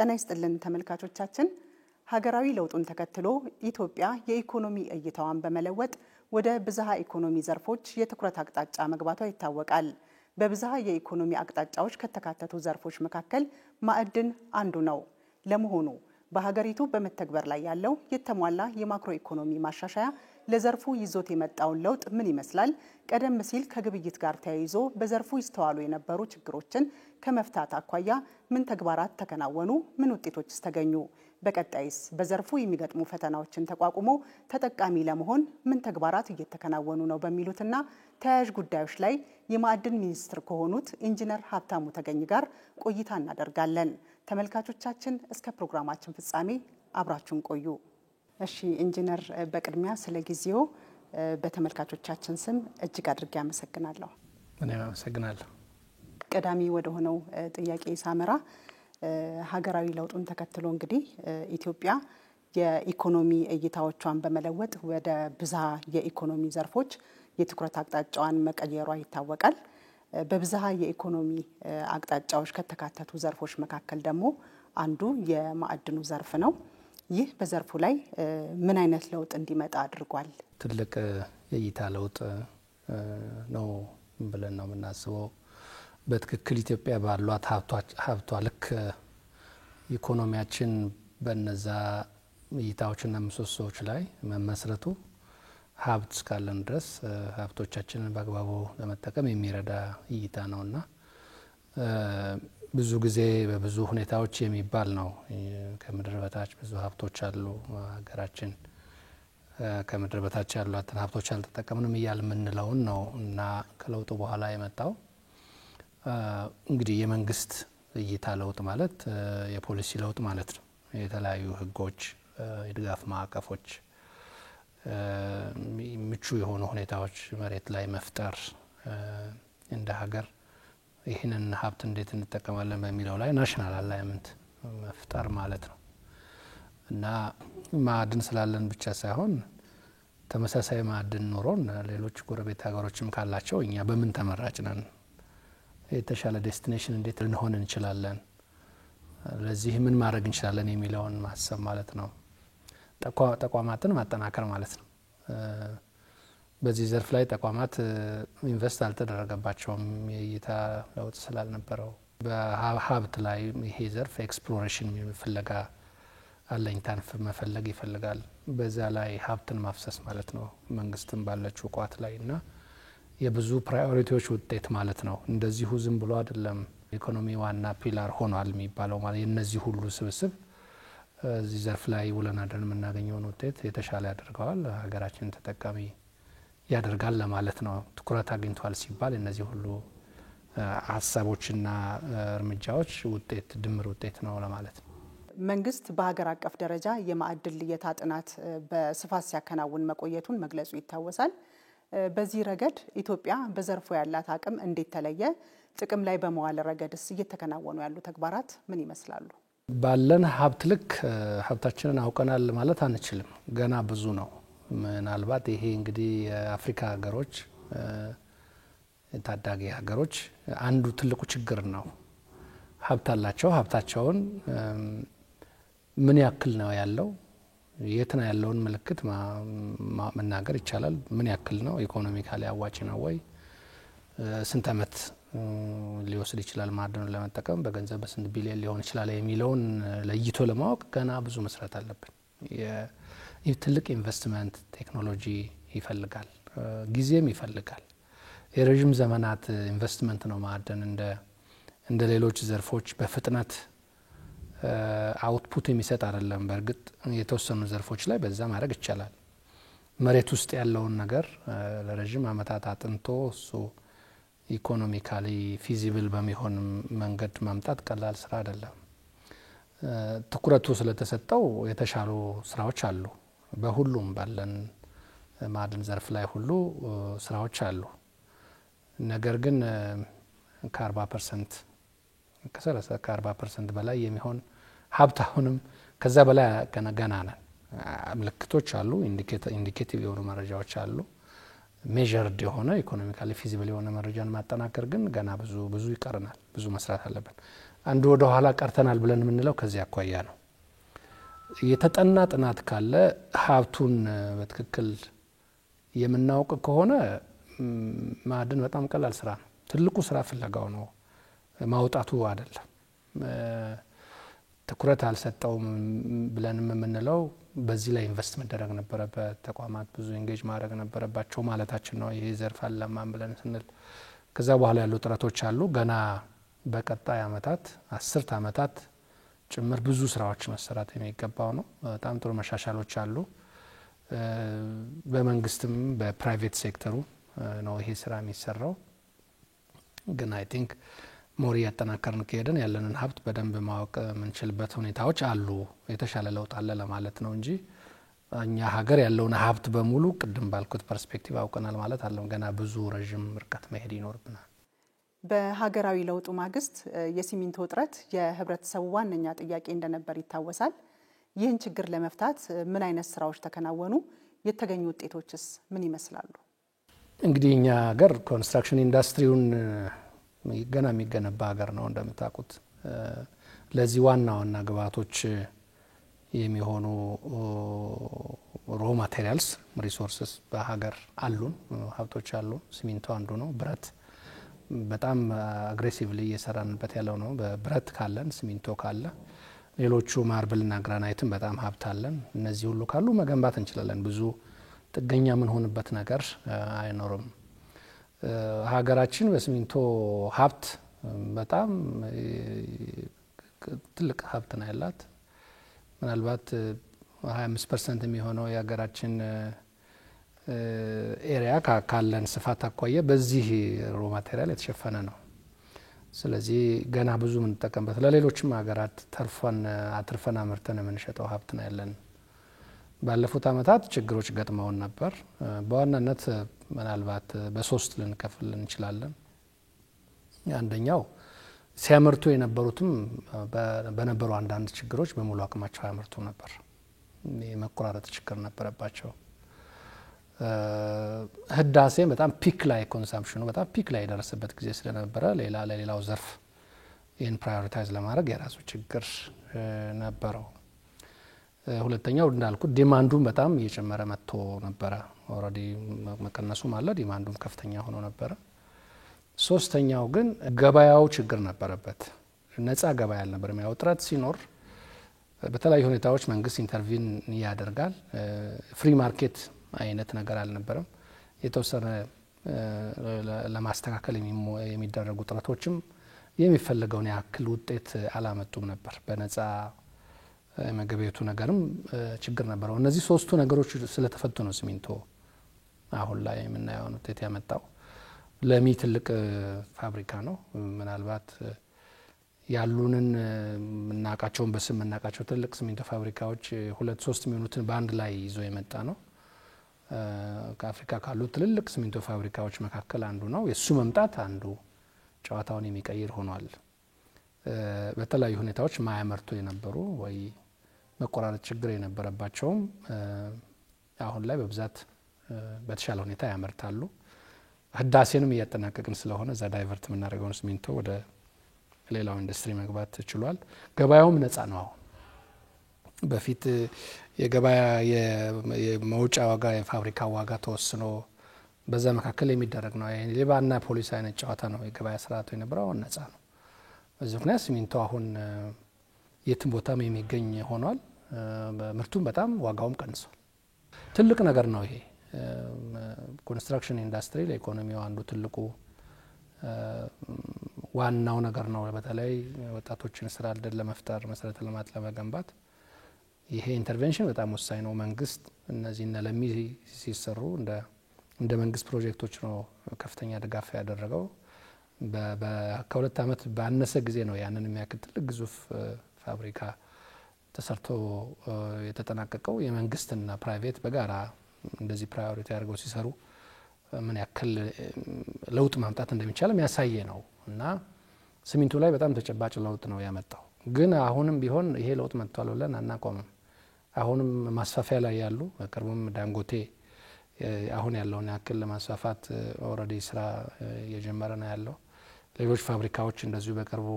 ጤና ይስጥልን ተመልካቾቻችን ሀገራዊ ለውጡን ተከትሎ ኢትዮጵያ የኢኮኖሚ እይታዋን በመለወጥ ወደ ብዝሃ ኢኮኖሚ ዘርፎች የትኩረት አቅጣጫ መግባቷ ይታወቃል። በብዝሃ የኢኮኖሚ አቅጣጫዎች ከተካተቱ ዘርፎች መካከል ማዕድን አንዱ ነው። ለመሆኑ በሀገሪቱ በመተግበር ላይ ያለው የተሟላ የማክሮ ኢኮኖሚ ማሻሻያ ለዘርፉ ይዞት የመጣውን ለውጥ ምን ይመስላል? ቀደም ሲል ከግብይት ጋር ተያይዞ በዘርፉ ይስተዋሉ የነበሩ ችግሮችን ከመፍታት አኳያ ምን ተግባራት ተከናወኑ? ምን ውጤቶችስ ተገኙ? በቀጣይስ በዘርፉ የሚገጥሙ ፈተናዎችን ተቋቁሞ ተጠቃሚ ለመሆን ምን ተግባራት እየተከናወኑ ነው? በሚሉትና ተያያዥ ጉዳዮች ላይ የማዕድን ሚኒስትር ከሆኑት ኢንጂነር ሀብታሙ ተገኝ ጋር ቆይታ እናደርጋለን። ተመልካቾቻችን እስከ ፕሮግራማችን ፍጻሜ አብራችሁን ቆዩ። እሺ ኢንጂነር፣ በቅድሚያ ስለ ጊዜው በተመልካቾቻችን ስም እጅግ አድርጌ አመሰግናለሁ። እኔም አመሰግናለሁ። ቀዳሚ ወደ ሆነው ጥያቄ ሳመራ ሀገራዊ ለውጡን ተከትሎ እንግዲህ ኢትዮጵያ የኢኮኖሚ እይታዎቿን በመለወጥ ወደ ብዝሃ የኢኮኖሚ ዘርፎች የትኩረት አቅጣጫዋን መቀየሯ ይታወቃል። በብዝሃ የኢኮኖሚ አቅጣጫዎች ከተካተቱ ዘርፎች መካከል ደግሞ አንዱ የማዕድኑ ዘርፍ ነው። ይህ በዘርፉ ላይ ምን አይነት ለውጥ እንዲመጣ አድርጓል? ትልቅ የእይታ ለውጥ ነው ብለን ነው የምናስበው። በትክክል ኢትዮጵያ ባሏት ሀብቷ ልክ ኢኮኖሚያችን በነዛ እይታዎችና ምሰሶዎች ላይ መመስረቱ ሀብት እስካለን ድረስ ሀብቶቻችንን በአግባቡ ለመጠቀም የሚረዳ እይታ ነውና ብዙ ጊዜ በብዙ ሁኔታዎች የሚባል ነው። ከምድር በታች ብዙ ሀብቶች አሉ ሀገራችን፣ ከምድር በታች ያሉትን ሀብቶች አልተጠቀምንም እያል የምንለውን ነው እና ከለውጡ በኋላ የመጣው እንግዲህ የመንግስት እይታ ለውጥ ማለት የፖሊሲ ለውጥ ማለት ነው። የተለያዩ ህጎች፣ የድጋፍ ማዕቀፎች፣ ምቹ የሆኑ ሁኔታዎች መሬት ላይ መፍጠር እንደ ሀገር ይህንን ሀብት እንዴት እንጠቀማለን በሚለው ላይ ናሽናል አላይመንት መፍጠር ማለት ነው እና ማዕድን ስላለን ብቻ ሳይሆን ተመሳሳይ ማዕድን ኖሮን ሌሎች ጎረቤት ሀገሮችም ካላቸው እኛ በምን ተመራጭ ነን? የተሻለ ዴስቲኔሽን እንዴት ልንሆን እንችላለን? ለዚህ ምን ማድረግ እንችላለን የሚለውን ማሰብ ማለት ነው። ተቋማትን ማጠናከር ማለት ነው። በዚህ ዘርፍ ላይ ተቋማት ኢንቨስት አልተደረገባቸውም የእይታ ለውጥ ስላልነበረው። በሀብት ላይ ይሄ ዘርፍ ኤክስፕሎሬሽን ፍለጋ አለኝታን መፈለግ ይፈልጋል። በዛ ላይ ሀብትን ማፍሰስ ማለት ነው። መንግስትም ባለችው ቋት ላይ እና የብዙ ፕራዮሪቲዎች ውጤት ማለት ነው። እንደዚሁ ዝም ብሎ አይደለም ኢኮኖሚ ዋና ፒላር ሆኗል የሚባለው ማለት የነዚህ ሁሉ ስብስብ እዚህ ዘርፍ ላይ ውለን አድረን የምናገኘውን ውጤት የተሻለ ያደርገዋል፣ ሀገራችንን ተጠቃሚ ያደርጋል ለማለት ነው። ትኩረት አግኝቷል ሲባል እነዚህ ሁሉ ሀሳቦችና እርምጃዎች ውጤት ድምር ውጤት ነው ለማለት ነው። መንግስት በሀገር አቀፍ ደረጃ የማዕድን ልየታ ጥናት በስፋት ሲያከናውን መቆየቱን መግለጹ ይታወሳል። በዚህ ረገድ ኢትዮጵያ በዘርፉ ያላት አቅም እንዴት ተለየ? ጥቅም ላይ በመዋል ረገድስ እየተከናወኑ ያሉ ተግባራት ምን ይመስላሉ? ባለን ሀብት ልክ ሀብታችንን አውቀናል ማለት አንችልም። ገና ብዙ ነው። ምናልባት ይሄ እንግዲህ የአፍሪካ ሀገሮች፣ ታዳጊ ሀገሮች አንዱ ትልቁ ችግር ነው። ሀብት አላቸው። ሀብታቸውን ምን ያክል ነው ያለው? የት ነው ያለውን ምልክት መናገር ይቻላል። ምን ያክል ነው? ኢኮኖሚካሊ አዋጭ ነው ወይ? ስንት ዓመት ሊወስድ ይችላል ማዕድኑን ለመጠቀም? በገንዘብ በስንት ቢሊዮን ሊሆን ይችላል የሚለውን ለይቶ ለማወቅ ገና ብዙ መስራት አለብን። ትልቅ ኢንቨስትመንት ቴክኖሎጂ ይፈልጋል፣ ጊዜም ይፈልጋል። የረዥም ዘመናት ኢንቨስትመንት ነው ማዕድን። እንደ ሌሎች ዘርፎች በፍጥነት አውትፑት የሚሰጥ አይደለም። በእርግጥ የተወሰኑ ዘርፎች ላይ በዛ ማድረግ ይቻላል። መሬት ውስጥ ያለውን ነገር ለረዥም ዓመታት አጥንቶ እሱ ኢኮኖሚካሊ ፊዚብል በሚሆን መንገድ ማምጣት ቀላል ስራ አይደለም። ትኩረቱ ስለተሰጠው የተሻሉ ስራዎች አሉ። በሁሉም ባለን ማዕድን ዘርፍ ላይ ሁሉ ስራዎች አሉ። ነገር ግን ከ40% ከ40% በላይ የሚሆን ሀብት አሁንም ከዛ በላይ ገና ነን። ምልክቶች አሉ፣ ኢንዲኬቲቭ የሆኑ መረጃዎች አሉ። ሜዠርድ የሆነ ኢኮኖሚካሊ ፊዚብል የሆነ መረጃን ማጠናከር ግን ገና ብዙ ይቀርናል። ብዙ መስራት አለብን። አንዱ ወደ ኋላ ቀርተናል ብለን የምንለው ከዚህ አኳያ ነው። የተጠና ጥናት ካለ ሀብቱን በትክክል የምናውቅ ከሆነ ማዕድን በጣም ቀላል ስራ ነው። ትልቁ ስራ ፍለጋው ነው፣ ማውጣቱ አይደለም። ትኩረት አልሰጠውም ብለንም የምንለው በዚህ ላይ ኢንቨስት መደረግ ነበረበት፣ ተቋማት ብዙ ኢንጌጅ ማድረግ ነበረባቸው ማለታችን ነው። ይሄ ዘርፍ አለማን ብለን ስንል ከዛ በኋላ ያሉ ጥረቶች አሉ። ገና በቀጣይ አመታት 10 አመታት ጭምር ብዙ ስራዎች መሰራት የሚገባው ነው። በጣም ጥሩ መሻሻሎች አሉ። በመንግስትም በፕራይቬት ሴክተሩ ነው ይሄ ስራ የሚሰራው። ግን አይ ቲንክ ሞር ያጠናከርን ከሄደን ያለንን ሀብት በደንብ ማወቅ የምንችልበት ሁኔታዎች አሉ። የተሻለ ለውጥ አለ ለማለት ነው እንጂ እኛ ሀገር ያለውን ሀብት በሙሉ ቅድም ባልኩት ፐርስፔክቲቭ አውቀናል ማለት አለም። ገና ብዙ ረጅም ርቀት መሄድ ይኖርብናል። በሀገራዊ ለውጡ ማግስት የሲሚንቶ እጥረት የህብረተሰቡ ዋነኛ ጥያቄ እንደነበር ይታወሳል። ይህን ችግር ለመፍታት ምን አይነት ስራዎች ተከናወኑ? የተገኙ ውጤቶችስ ምን ይመስላሉ? እንግዲህ እኛ ሀገር ኮንስትራክሽን ኢንዱስትሪውን ገና የሚገነባ ሀገር ነው እንደምታውቁት። ለዚህ ዋና ዋና ግብዓቶች የሚሆኑ ሮ ማቴሪያልስ ሪሶርስስ በሀገር አሉን፣ ሀብቶች አሉ። ሲሚንቶ አንዱ ነው። ብረት በጣም አግሬሲቭሊ እየሰራንበት ያለው ነው። በብረት ካለን ሲሚንቶ ካለ ሌሎቹ ማርብልና ግራናይትም በጣም ሀብት አለን። እነዚህ ሁሉ ካሉ መገንባት እንችላለን። ብዙ ጥገኛ ምን ሆንበት ነገር አይኖርም። ሀገራችን በሲሚንቶ ሀብት በጣም ትልቅ ሀብት ነው ያላት። ምናልባት 25% የሚሆነው የሀገራችን ኤሪያ ካለን ስፋት አኳያ በዚህ ሮ ማቴሪያል የተሸፈነ ነው። ስለዚህ ገና ብዙ የምንጠቀምበት ለሌሎችም ሀገራት አትርፈን አምርተን የምንሸጠው ሀብት ነው ያለን። ባለፉት አመታት ችግሮች ገጥመውን ነበር። በዋናነት ምናልባት በ3 ልንከፍል እንችላለን። አንደኛው ሲያመርቱ የነበሩትም በነበሩ አንዳንድ ችግሮች በሙሉ አቅማቸው ያመርቱ ነበር። የመቆራረጥ ችግር ነበረባቸው። ህዳሴ በጣም ፒክ ላይ ኮንሰምፕሽኑ በጣም ፒክ ላይ የደረሰበት ጊዜ ስለነበረ ለሌላው ዘርፍ ይህን ፕራዮሪታይዝ ለማድረግ የራሱ ችግር ነበረው። ሁለተኛው እንዳልኩት ዲማንዱም በጣም እየጨመረ መጥቶ ነበረ። ኦልሬዲ መቀነሱም አለ፣ ዲማንዱም ከፍተኛ ሆኖ ነበረ። ሶስተኛው ግን ገበያው ችግር ነበረበት። ነፃ ገበያ አልነበረም። ያው እጥረት ሲኖር በተለያዩ ሁኔታዎች መንግስት ኢንተርቪን ያደርጋል። ፍሪ ማርኬት አይነት ነገር አልነበረም። የተወሰነ ለማስተካከል የሚደረጉ ጥረቶችም የሚፈልገውን ያክል ውጤት አላመጡም ነበር። በነፃ የመገበያየቱ ነገርም ችግር ነበረው። እነዚህ 3ቱ ነገሮች ስለተፈቱ ነው ሲሚንቶ አሁን ላይ የምናየውን ውጤት ያመጣው። ለሚ ትልቅ ፋብሪካ ነው። ምናልባት ያሉንን እናቃቸውን በስም እናቃቸው ትልቅ ሲሚንቶ ፋብሪካዎች 2-3 የሚሆኑትን በአንድ ላይ ይዞ የመጣ ነው። ከአፍሪካ ካሉ ትልልቅ ሲሚንቶ ፋብሪካዎች መካከል አንዱ ነው። የሱ መምጣት አንዱ ጨዋታውን የሚቀይር ሆኗል። በተለያዩ ሁኔታዎች ማያመርቱ የነበሩ ወይ መቆራረጥ ችግር የነበረባቸውም አሁን ላይ በብዛት በተሻለ ሁኔታ ያመርታሉ። ህዳሴንም እያጠናቀቅን ስለሆነ እዛ ዳይቨርት የምናደርገውን ሲሚንቶ ወደ ሌላው ኢንዱስትሪ መግባት ችሏል። ገበያውም ነፃ ነው። አሁን በፊት የገበያ የመውጫ ዋጋ የፋብሪካ ዋጋ ተወስኖ በዛ መካከል የሚደረግ ነው። ሌባና ፖሊስ አይነት ጨዋታ ነው የገበያ ስርዓቱ የነበረው። አሁን ነፃ ነው። በዚህ ምክንያት ሲሚንቶ አሁን የትም ቦታም የሚገኝ ሆኗል። ምርቱም በጣም ዋጋውም ቀንሷል። ትልቅ ነገር ነው ይሄ። ኮንስትራክሽን ኢንዱስትሪ ለኢኮኖሚው አንዱ ትልቁ ዋናው ነገር ነው። በተለይ ወጣቶችን ስራ ዕድል ለመፍጠር መሰረተ ልማት ለመገንባት ይሄ ኢንተርቬንሽን በጣም ወሳኝ ነው። መንግስት እነዚህ ለሚ ሲሰሩ እንደ መንግስት ፕሮጀክቶች ነው ከፍተኛ ድጋፍ ያደረገው። ከ2 አመት ባነሰ ጊዜ ነው ያንን የሚያክል ትልቅ ግዙፍ ፋብሪካ ተሰርቶ የተጠናቀቀው። የመንግስትና ፕራይቬት በጋራ እንደዚህ ፕራዮሪቲ አድርገው ሲሰሩ ምን ያክል ለውጥ ማምጣት እንደሚቻል የሚያሳይ ነው እና ሲሚንቶ ላይ በጣም ተጨባጭ ለውጥ ነው ያመጣው። ግን አሁንም ቢሆን ይሄ ለውጥ መጥቷል ብለን አናቆምም። አሁንም ማስፋፊያ ላይ ያሉ በቅርቡም ዳንጎቴ አሁን ያለውን ያክል ለማስፋፋት ኦልሬዲ ስራ እየጀመረ ነው ያለው። ሌሎች ፋብሪካዎች እንደዚሁ በቅርቡ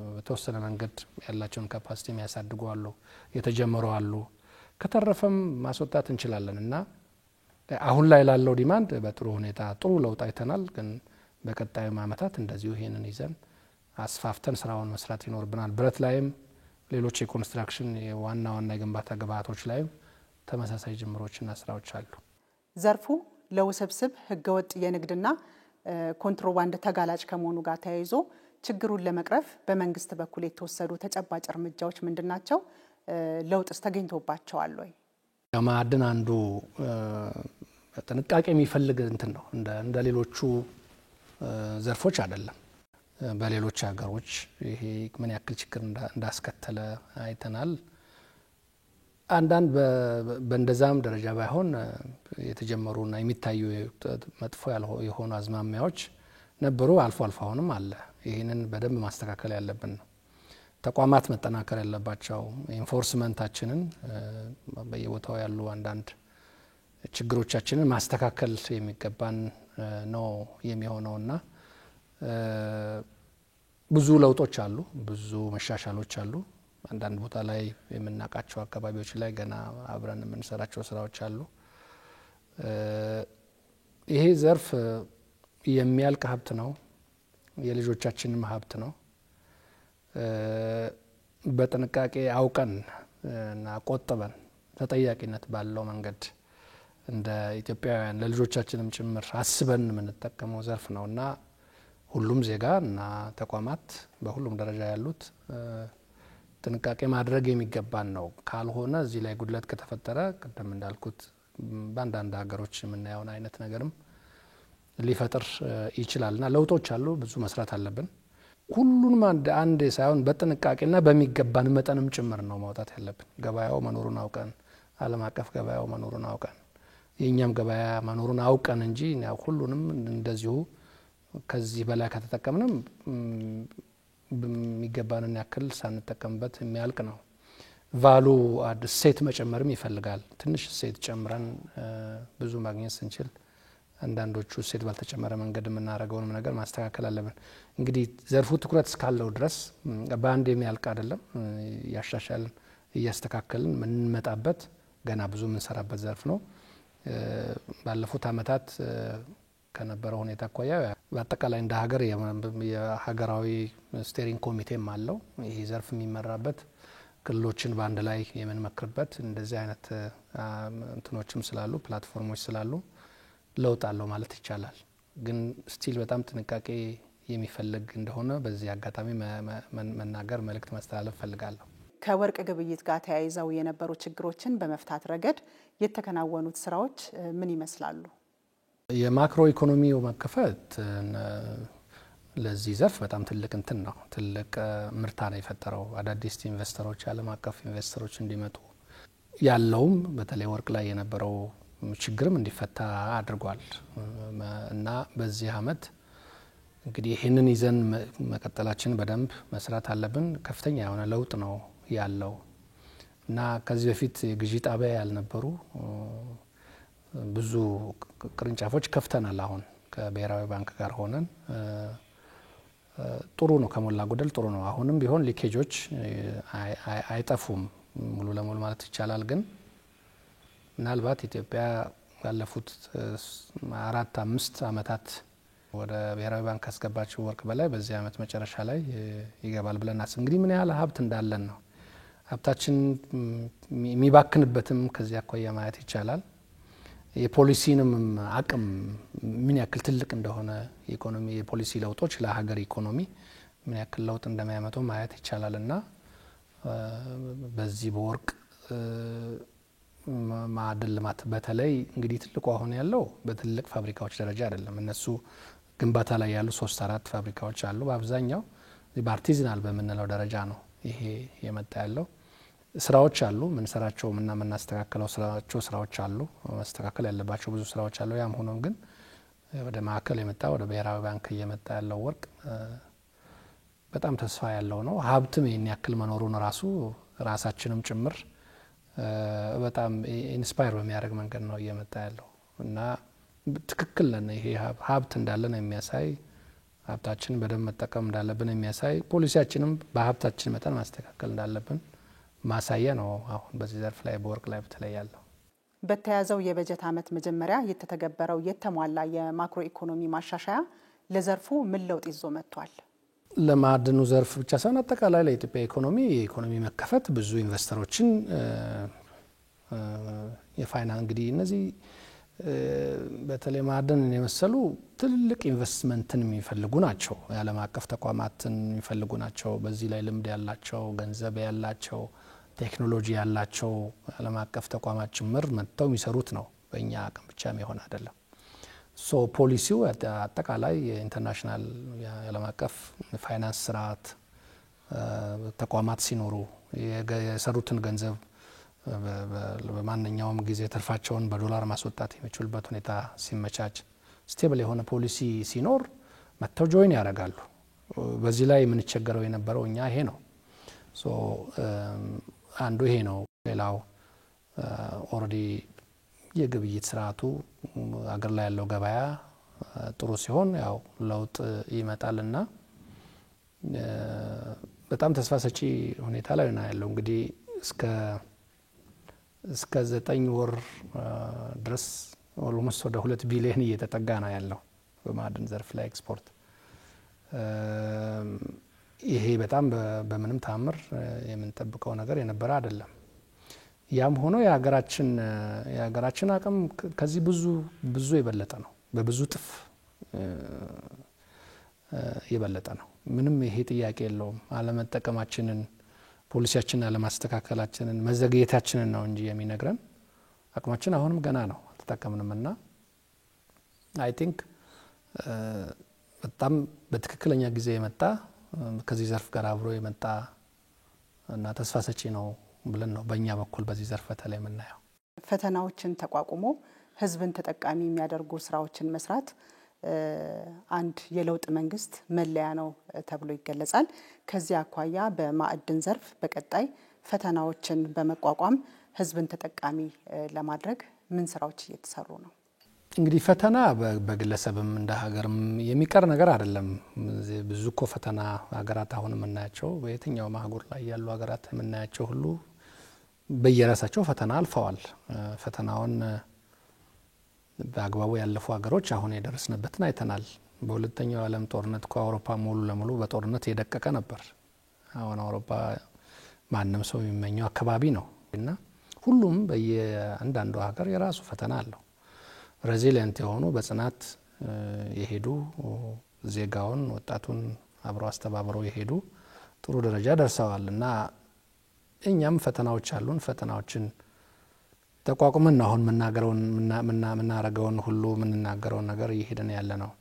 በተወሰነ መንገድ ያላቸውን ካፓሲቲ የሚያሳድጉ አሉ፣ የተጀመሩ አሉ። ከተረፈም ማስወጣት እንችላለን እና አሁን ላይ ላለው ዲማንድ በጥሩ ሁኔታ ጥሩ ለውጥ አይተናል። ግን በቀጣዩ ዓመታት እንደዚሁ ይሄንን ይዘን አስፋፍተን ስራውን መስራት ይኖርብናል። ብረት ላይም ሌሎች የኮንስትራክሽን ዋና የግንባታ ግብዓቶች ላይም ተመሳሳይ ጅምሮችና ስራዎች አሉ። ዘርፉ ለውስብስብ ህገወጥ የንግድና ኮንትሮባንድ ተጋላጭ ከመሆኑ ጋር ተያይዞ ችግሩን ለመቅረፍ በመንግስት በኩል የተወሰዱ ተጨባጭ እርምጃዎች ምንድናቸው? ለውጥስ ተገኝቶባቸዋል ወይ? ማዕድን አንዱ ጥንቃቄ የሚፈልግ እንትን ነው። እንደ ሌሎቹ ዘርፎች አይደለም። በሌሎች ሀገሮች ይሄ ምን ያክል ችግር እንዳስከተለ አይተናል። አንዳንድ በእንደዛም ደረጃ ባይሆን የተጀመሩና የሚታዩ መጥፎ የሆኑ አዝማሚያዎች ነበሩ። አልፎ አሁንም አለ። ይህንን በደንብ ማስተካከል ያለብን ነው። ተቋማት መጠናከር ያለባቸው ኢንፎርስመንታችንን በየቦታው ያሉ አንዳንድ ችግሮቻችንን ማስተካከል የሚገባን ነው የሚሆነውና ብዙ ለውጦች አሉ፣ ብዙ መሻሻሎች አሉ። አንዳንድ ቦታ ላይ የምናቃቸው አካባቢዎች ላይ ገና አብረን የምንሰራቸው ስራዎች አሉ። ይሄ ዘርፍ የሚያልቅ ሀብት ነው፣ የልጆቻችንም ሀብት ነው። በጥንቃቄ አውቀን እና ቆጥበን ተጠያቂነት ባለው መንገድ እንደ ኢትዮጵያውያን ለልጆቻችንም ጭምር አስበን የምንጠቀመው ዘርፍ ነውና ሁሉም ዜጋ እና ተቋማት በሁሉም ደረጃ ያሉት ጥንቃቄ ማድረግ የሚገባን ነው። ካልሆነ እዚህ ላይ ጉድለት ከተፈጠረ ቀደም እንዳልኩት በአንዳንድ ሀገሮች የምናየውን አይነት ነገርም ሊፈጥር ይችላልና ለውጦች አሉ፣ ብዙ መስራት አለብን። ሁሉንም አንድ ሳይሆን በጥንቃቄና በሚገባን መጠንም ጭምር ነው ማውጣት ያለብን። ገበያው መኖሩን አውቀን፣ ዓለም አቀፍ ገበያው መኖሩን አውቀን፣ የኛም ገበያ መኖሩን አውቀን እንጂ ሁሉንም እንደዚሁ ከዚህ በላይ ከተጠቀምንም በሚገባንን ያክል ሳንጠቀምበት የሚያልቅ ነው። ቫሉ እሴት መጨመርም ይፈልጋል። ትንሽ እሴት ጨምረን ብዙ ማግኘት ስንችል አንዳንዶቹ እሴት ባልተጨመረ መንገድ የምናደርገውንም ነገር ማስተካከል አለብን። እንግዲህ ዘርፉ ትኩረት እስካለው ድረስ በአንድ የሚያልቅ አይደለም። ያሻሻልን እያስተካከልን የምንመጣበት ገና ብዙ የምንሰራበት ዘርፍ ነው። ባለፉት ዓመታት ከነበረው ሁኔታ አኳያ በአጠቃላይ እንደ ሀገር የሀገራዊ ስቴሪንግ ኮሚቴም አለው። ይሄ ዘርፍ የሚመራበት ክልሎችን በአንድ ላይ የምንመክርበት እንደዚህ አይነት እንትኖችም ስላሉ ፕላትፎርሞች ስላሉ ለውጥ አለው ማለት ይቻላል። ግን ስቲል በጣም ጥንቃቄ የሚፈልግ እንደሆነ በዚህ አጋጣሚ መናገር መልእክት ማስተላለፍ ፈልጋለሁ። ከወርቅ ግብይት ጋር ተያይዘው የነበሩ ችግሮችን በመፍታት ረገድ የተከናወኑት ስራዎች ምን ይመስላሉ? የማክሮ ኢኮኖሚው መከፈት ለዚህ ዘርፍ በጣም ትልቅ እንትን ነው። ትልቅ ምርታ ነው የፈጠረው። አዳዲስ ኢንቨስተሮች፣ ዓለም አቀፍ ኢንቨስተሮች እንዲመጡ ያለውም በተለይ ወርቅ ላይ የነበረው ችግርም እንዲፈታ አድርጓል እና በዚህ አመት እንግዲህ ይህንን ይዘን መቀጠላችን በደንብ መስራት አለብን። ከፍተኛ የሆነ ለውጥ ነው ያለው እና ከዚህ በፊት የግዢ ጣቢያ ያልነበሩ ብዙ ቅርንጫፎች ከፍተናል። አሁን ከብሔራዊ ባንክ ጋር ሆነን ጥሩ ነው፣ ከሞላ ጎደል ጥሩ ነው። አሁንም ቢሆን ሊኬጆች አይጠፉም ሙሉ ለሙሉ ማለት ይቻላል። ግን ምናልባት ኢትዮጵያ ባለፉት 4-5 አመታት ወደ ብሔራዊ ባንክ ካስገባችው ወርቅ በላይ በዚህ አመት መጨረሻ ላይ ይገባል ብለን እናስብ። እንግዲህ ምን ያህል ሀብት እንዳለን ነው። ሀብታችን የሚባክንበትም ከዚህ አኳያ ማየት ይቻላል። የፖሊሲንም አቅም ምን ያክል ትልቅ እንደሆነ ኢኮኖሚ የፖሊሲ ለውጦች ለሀገር ኢኮኖሚ ምን ያክል ለውጥ እንደሚያመጡ ማየት ይቻላልና በዚህ በወርቅ ማዕድን ልማት በተለይ እንግዲህ ትልቁ አሁን ያለው በትልቅ ፋብሪካዎች ደረጃ አይደለም። እነሱ ግንባታ ላይ ያሉ 3-4 ፋብሪካዎች አሉ። በአብዛኛው በአርቲዛናል በምንለው ደረጃ ነው ይሄ የመጣ ያለው። ስራዎች አሉ፣ ምንሰራቸው እና ምናስተካክለው ስራዎች አሉ፣ ማስተካከል ያለባቸው ብዙ ስራዎች አሉ። ያም ሆኖም ግን ወደ ማዕከል የመጣ ወደ ብሔራዊ ባንክ እየመጣ ያለው ወርቅ በጣም ተስፋ ያለው ነው። ሀብትም ይህን ያክል መኖሩን ራሳችንም ጭምር በጣም ኢንስፓየር በሚያደርግ መንገድ ነው እየመጣ ያለው እና ትክክል ነን። ይሄ ሀብት እንዳለን የሚያሳይ ሀብታችን በደንብ መጠቀም እንዳለብን የሚያሳይ ፖሊሲያችንም በሀብታችን መጠን ማስተካከል እንዳለብን ማሳያ ነው። አሁን በዚህ ዘርፍ ላይ በወርቅ ላይ በተለይ ያለው በተያዘው የበጀት ዓመት መጀመሪያ የተተገበረው የተሟላ የማክሮ ኢኮኖሚ ማሻሻያ ለዘርፉ ምን ለውጥ ይዞ መጥቷል? ለማዕድኑ ዘርፍ ብቻ ሳይሆን አጠቃላይ ለኢትዮጵያ የኢኮኖሚ መከፈት ብዙ ኢንቨስተሮችን የፋይናንስ እንግዲህ እነዚህ በተለይ ማዕድንን የመሰሉ ትልቅ ኢንቨስትመንትን የሚፈልጉ ናቸው። የዓለም አቀፍ ተቋማትን የሚፈልጉ ናቸው። በዚህ ላይ ልምድ ያላቸው፣ ገንዘብ ያላቸው፣ ቴክኖሎጂ ያላቸው ዓለም አቀፍ ተቋማት ጭምር መጥተው የሚሰሩት ነው። በእኛ አቅም ብቻ የሚሆን አይደለም። ሶ ፖሊሲው አጠቃላይ የኢንተርናሽናል የዓለም አቀፍ ፋይናንስ ስርዓት ተቋማት ሲኖሩ የሰሩትን ገንዘብ በማንኛውም ጊዜ ትርፋቸውን በዶላር ማስወጣት የሚችሉበት ሁኔታ ሲመቻች፣ ስቴብል የሆነ ፖሊሲ ሲኖር መጥተው ጆይን ያደርጋሉ። በዚህ ላይ የምንቸገረው የነበረው እኛ ይሄ ነው። ሶ አንዱ ይሄ ነው። ሌላው ኦልሬዲ የግብይት ስርዓቱ አገር ላይ ያለው ገበያ ጥሩ ሲሆን ያው ለውጥ ይመጣልና በጣም ተስፋ ሰጪ ሁኔታ ላይ ነው ያለው። እንግዲህ እስከ 9 ወር ድረስ ኦልሞስት ወደ 2 ቢሊዮን እየተጠጋ ነው ያለው በማዕድን ዘርፍ ላይ ኤክስፖርት። ይሄ በጣም በምንም ታምር የምንጠብቀው ነገር የነበረ አይደለም። ያም ሆኖ የሀገራችን አቅም ከዚህ ብዙ የበለጠ ነው። በብዙ ጥፍ የበለጠ ነው። ምንም ይሄ ጥያቄ የለውም። አለመጠቀማችንን፣ ፖሊሲያችንን አለማስተካከላችንን፣ መዘግየታችንን ነው እንጂ የሚነግረን አቅማችን አሁንም ገና ነው፣ አልተጠቀምንምና አይ ቲንክ በጣም በትክክለኛ ጊዜ የመጣ ከዚህ ዘርፍ ጋር አብሮ የመጣ እና ተስፋ ሰጪ ነው ብለን ነው በእኛ በኩል በዚህ ዘርፍ በተለይ የምናየው። ፈተናዎችን ተቋቁሞ ህዝብን ተጠቃሚ የሚያደርጉ ስራዎችን መስራት አንድ የለውጥ መንግስት መለያ ነው ተብሎ ይገለጻል። ከዚህ አኳያ በማዕድን ዘርፍ በቀጣይ ፈተናዎችን በመቋቋም ህዝብን ተጠቃሚ ለማድረግ ምን ስራዎች እየተሰሩ ነው? እንግዲህ ፈተና በግለሰብም እንደ ሀገርም የሚቀር ነገር አይደለም። ብዙ እኮ ፈተና ሀገራት አሁን የምናያቸው በየትኛው ማህጉር ላይ ያሉ ሀገራት የምናያቸው ሁሉ በየራሳቸው ፈተና አልፈዋል። ፈተናውን በአግባቡ ያለፉ ሀገሮች አሁን የደረስንበትን አይተናል። በሁለተኛው ዓለም ጦርነት እኮ አውሮፓ ሙሉ ለሙሉ በጦርነት የደቀቀ ነበር። አሁን አውሮፓ ማንም ሰው የሚመኘው አካባቢ ነው እና ሁሉም በየአንዳንዱ ሀገር የራሱ ፈተና አለው። ሬዚሊየንት የሆኑ በጽናት የሄዱ ዜጋውን ወጣቱን አብረው አስተባብረው የሄዱ ጥሩ ደረጃ ደርሰዋል እና እኛም ፈተናዎች አሉን። ፈተናዎችን ተቋቁመን ነው አሁን የምናረገውን ሁሉ የምንናገረውን ነገር እየሄድን ያለ ነው።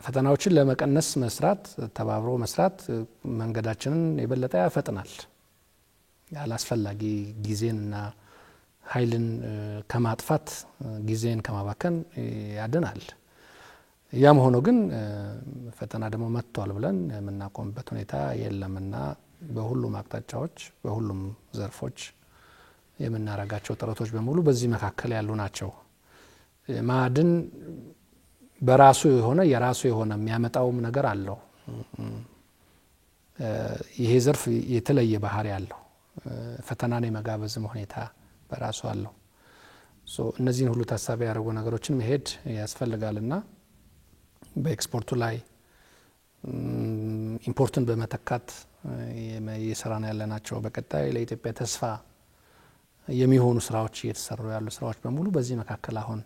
ፈተናዎችን ለመቀነስ መስራት፣ ተባብሮ መስራት መንገዳችንን የበለጠ ያፈጥናል። ያላስፈላጊ ጊዜንና ኃይልን ከማጥፋት ጊዜን ከማባከን ያድናል። ያም ሆኖ ግን ፈተና ደግሞ መጥቷል ብለን የምናቆምበት ሁኔታ የለምና በሁሉም አቅጣጫዎች በሁሉም ዘርፎች የምናረጋቸው ጥረቶች በሙሉ በዚህ መካከል ያሉ ናቸው። ማዕድን በራሱ የራሱ የሆነ የሚያመጣውም ነገር አለው። ይሄ ዘርፍ የተለየ ባህሪ ያለው ፈተናን የመጋበዝም ሁኔታ በራሱ አለው። እነዚህን ሁሉ ታሳቢ ያደረጉ ነገሮችን መሄድ ያስፈልጋልና በኤክስፖርቱ ላይ ኢምፖርትን በመተካት እየሰራን ያለናቸው በቀጣይ ለኢትዮጵያ ተስፋ የሚሆኑ ስራዎች እየተሰሩ ያሉ ስራዎች በሙሉ በዚህ መካከል አሁን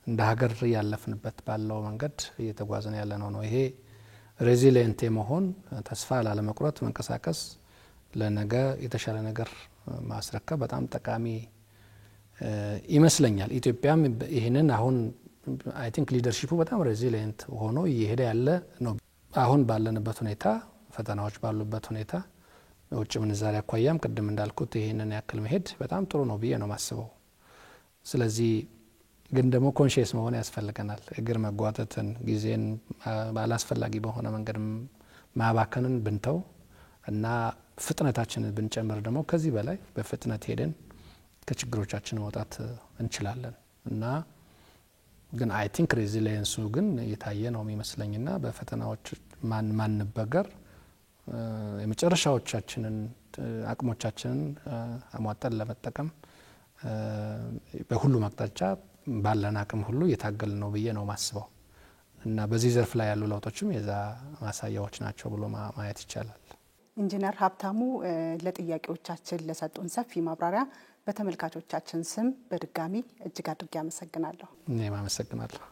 እንደ ሀገር ያለፍንበት ባለው መንገድ እየተጓዘን ያለነው ነው። ይሄ ሬዚሊየንት የመሆን ተስፋ ላለመቁረጥ መንቀሳቀስ ለነገ የተሻለ ነገር ማስረከብ በጣም ጠቃሚ ይመስለኛል። ኢትዮጵያም ይሄንን አሁን አይ ቲንክ ሊደርሺፑ በጣም ሬዚሊየንት ሆኖ እየሄደ ያለ ነው። አሁን ባለንበት ሁኔታ ፈተናዎች ባሉበት ሁኔታ ውጭ ምንዛሪ አኳያም ቅድም እንዳልኩት ይሄንን ያክል መሄድ በጣም ጥሩ ነው ብዬ ነው ማስበው። ስለዚህ ግን ደግሞ ኮንሺየስ መሆን ያስፈልገናል። እግር መጓተትን፣ ጊዜን ባላስፈላጊ በሆነ መንገድ ማባከንን ብንተው እና ፍጥነታችንን ብንጨምር ደግሞ ከዚህ በላይ በፍጥነት ሄደን ከችግሮቻችን መውጣት እንችላለን እና ግን አይ ቲንክ ሬዚሊየንሱ ግን የታየ ነው የሚመስለኝና በፈተናዎች ማንበገር የመጨረሻዎቻችንን አቅሞቻችንን አሟጠን ለመጠቀም በሁሉም አቅጣጫ ባለን አቅም ሁሉ የታገልን ነው ብዬ ነው ማስበው እና በዚህ ዘርፍ ላይ ያሉ ለውጦችም የዛ ማሳያዎች ናቸው ብሎ ማየት ይቻላል። ኢንጂነር ሀብታሙ ለጥያቄዎቻችን ለሰጡን ሰፊ ማብራሪያ በተመልካቾቻችን ስም በድጋሚ እጅግ አድርጌ አመሰግናለሁ። እኔም አመሰግናለሁ።